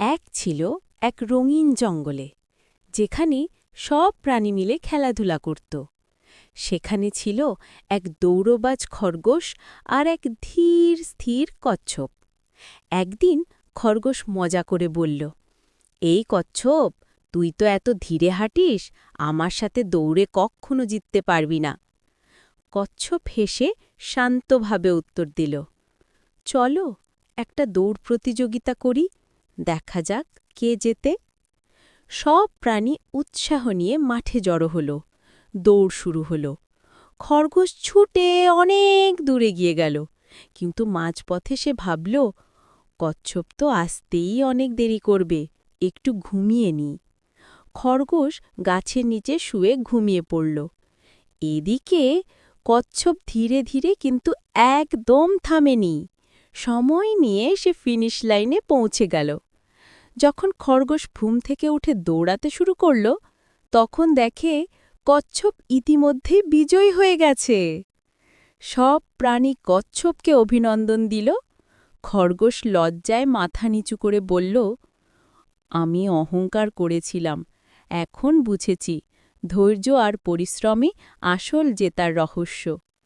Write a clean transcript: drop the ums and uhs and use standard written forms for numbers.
এক ছিল এক রঙিন জঙ্গলে, যেখানে সব প্রাণী মিলে খেলাধুলা করত। সেখানে ছিল এক দৌড়বাজ খরগোশ আর এক ধীর স্থির কচ্ছপ। একদিন খরগোশ মজা করে বলল, এই কচ্ছপ, তুই তো এত ধীরে হাঁটিস, আমার সাথে দৌড়ে কখনো জিততে পারবি না। কচ্ছপ হেসে শান্তভাবে উত্তর দিল, চলো একটা দৌড় প্রতিযোগিতা করি, দেখা যাক কে জেতে। সব প্রাণী উৎসাহ নিয়ে মাঠে জড়ো হল। দৌড় শুরু হল। খরগোশ ছুটে অনেক দূরে গিয়ে গেল, কিন্তু মাঝপথে সে ভাবল, কচ্ছপ তো আসতেই অনেক দেরি করবে, একটু ঘুমিয়ে নিই। খরগোশ গাছের নিচে শুয়ে ঘুমিয়ে পড়ল। এদিকে কচ্ছপ ধীরে ধীরে কিন্তু একদম থামেনি। সময় নিয়ে সে ফিনিশ লাইনে পৌঁছে গেল। যখন খরগোশ ঘুম থেকে উঠে দৌড়াতে শুরু করল, তখন দেখে কচ্ছপ ইতিমধ্যেই বিজয়ী হয়ে গেছে। সব প্রাণী কচ্ছপকে অভিনন্দন দিল। খরগোশ লজ্জায় মাথা নিচু করে বলল, আমি অহংকার করেছিলাম, এখন বুঝেছি ধৈর্য আর পরিশ্রমই আসল জেতার রহস্য।